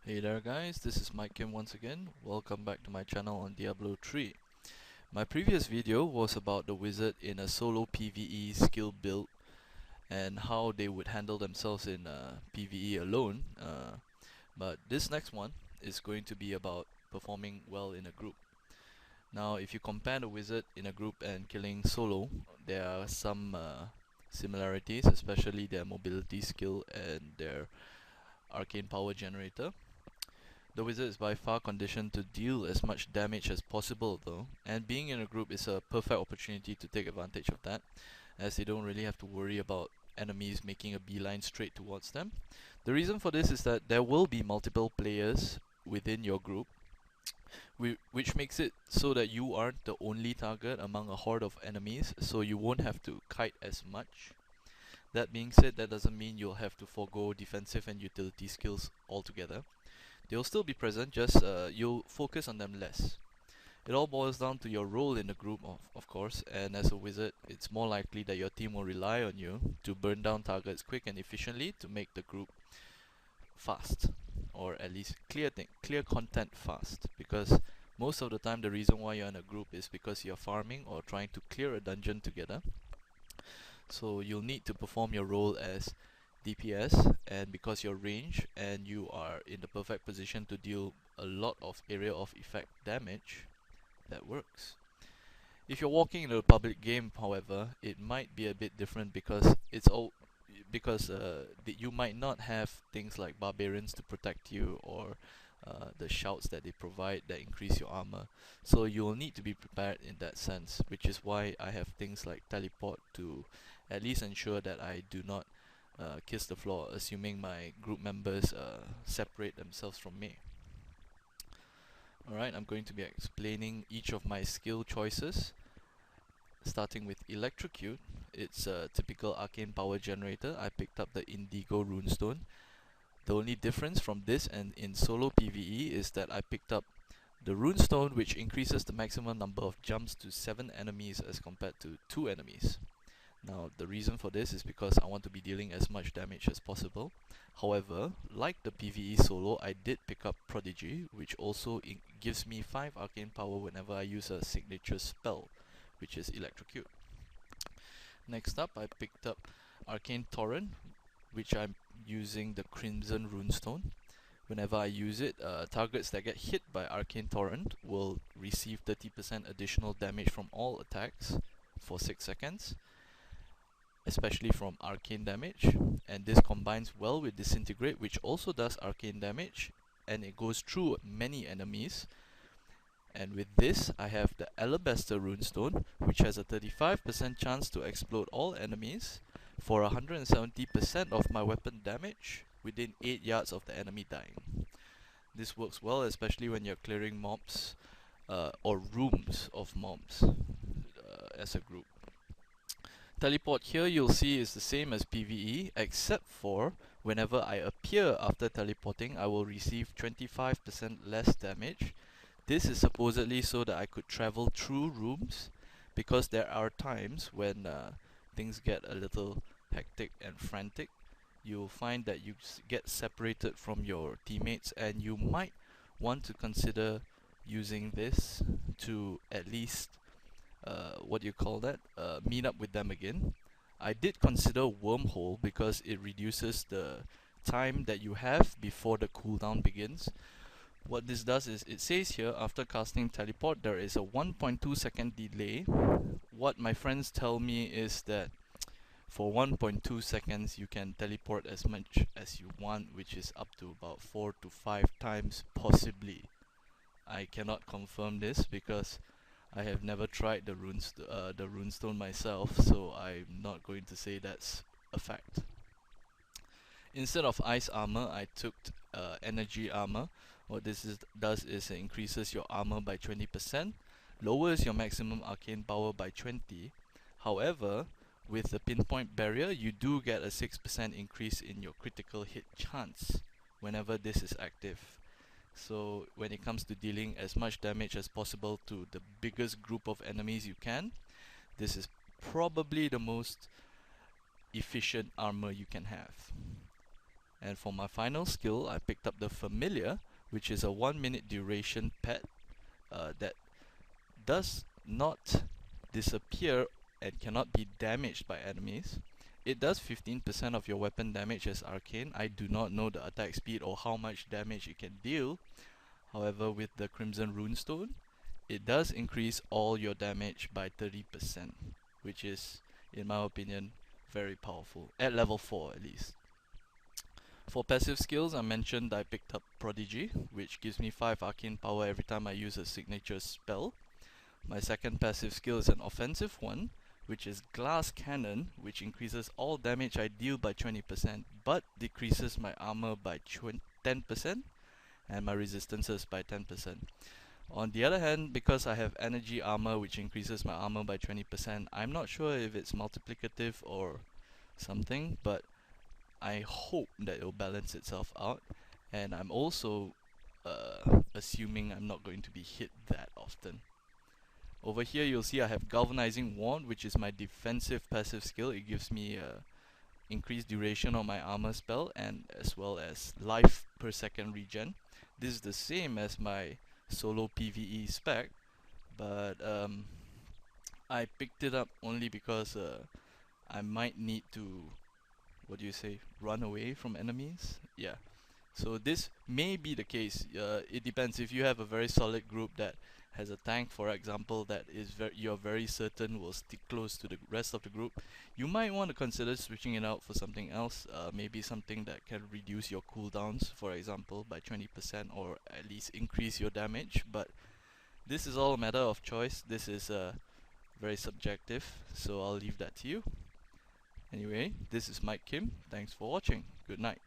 Hey there guys, this is Mike Kim once again. Welcome back to my channel on Diablo 3. My previous video was about the wizard in a solo PvE skill build and how they would handle themselves in PvE alone. But this next one is going to be about performing well in a group. Now if you compare the wizard in a group and killing solo, there are some similarities, especially their mobility skill and their arcane power generator. The wizard is by far conditioned to deal as much damage as possible though, and being in a group is a perfect opportunity to take advantage of that, as they don't really have to worry about enemies making a beeline straight towards them. The reason for this is that there will be multiple players within your group, which makes it so that you aren't the only target among a horde of enemies, so you won't have to kite as much. That being said, that doesn't mean you'll have to forego defensive and utility skills altogether. They'll still be present, just you'll focus on them less. It all boils down to your role in the group, of course, and as a wizard, it's more likely that your team will rely on you to burn down targets quick and efficiently to make the group fast, or at least clear content fast, because most of the time the reason why you're in a group is because you're farming or trying to clear a dungeon together. So you'll need to perform your role as DPS, and because you're range and you are in the perfect position to deal a lot of area of effect damage, that works. If you're walking in a public game, however, it might be a bit different because you might not have things like barbarians to protect you, or the shouts that they provide that increase your armor. So you'll need to be prepared in that sense, which is why I have things like teleport to at least ensure that I do not kiss the floor, assuming my group members separate themselves from me. Alright, I'm going to be explaining each of my skill choices, starting with Electrocute. It's a typical arcane power generator. I picked up the Indigo runestone. The only difference from this and in solo PvE is that I picked up the runestone, which increases the maximum number of jumps to 7 enemies as compared to 2 enemies. Now the reason for this is because I want to be dealing as much damage as possible. However, like the PvE solo, I did pick up Prodigy, which also gives me 5 arcane power whenever I use a signature spell, which is Electrocute. Next up, I picked up Arcane Torrent, which I'm using the Crimson Runestone. Whenever I use it, targets that get hit by Arcane Torrent will receive 30% additional damage from all attacks for 6 seconds, especially from arcane damage, and this combines well with Disintegrate, which also does arcane damage, and it goes through many enemies. And with this, I have the Alabaster Runestone, which has a 35% chance to explode all enemies for 170% of my weapon damage within 8 yards of the enemy dying. This works well, especially when you're clearing mobs or rooms of mobs as a group. Teleport here you'll see is the same as PvE, except for whenever I appear after teleporting, I will receive 25% less damage. This is supposedly so that I could travel through rooms, because there are times when things get a little hectic and frantic. You'll find that you get separated from your teammates, and you might want to consider using this to at least meet up with them again. I did consider Wormhole because it reduces the time that you have before the cooldown begins. What this does is, it says here, after casting Teleport there is a 1.2 second delay. What my friends tell me is that for 1.2 seconds you can teleport as much as you want, which is up to about 4 to 5 times possibly. I cannot confirm this because I have never tried the runestone myself, so I'm not going to say that's a fact. Instead of ice armor, I took energy armor. What this does is it increases your armor by 20%, lowers your maximum arcane power by 20. However, with the pinpoint barrier, you do get a 6% increase in your critical hit chance whenever this is active. So when it comes to dealing as much damage as possible to the biggest group of enemies you can, this is probably the most efficient armor you can have. And for my final skill, I picked up the Familiar, which is a 1 minute duration pet that does not disappear and cannot be damaged by enemies. It does 15% of your weapon damage as arcane. I do not know the attack speed or how much damage it can deal. However, with the Crimson Runestone, it does increase all your damage by 30%, which is, in my opinion, very powerful, at level 4 at least. For passive skills, I mentioned I picked up Prodigy, which gives me 5 arcane power every time I use a signature spell. My second passive skill is an offensive one, which is Glass Cannon, which increases all damage I deal by 20%, but decreases my armor by 10% and my resistances by 10%. On the other hand, because I have energy armor which increases my armor by 20%, I'm not sure if it's multiplicative or something, but I hope that it will balance itself out. And I'm also assuming I'm not going to be hit that often. Over here you'll see I have Galvanizing Wand, which is my defensive passive skill. It gives me increased duration on my armor spell and as well as life per second regen. This is the same as my solo PvE spec, but I picked it up only because I might need to, what do you say, run away from enemies? Yeah. So this may be the case. It depends. If you have a very solid group that has a tank, for example, that is you're very certain will stick close to the rest of the group, you might want to consider switching it out for something else. Maybe something that can reduce your cooldowns, for example, by 20%, or at least increase your damage. But this is all a matter of choice. This is very subjective, so I'll leave that to you. Anyway, this is Mike Kim. Thanks for watching. Good night.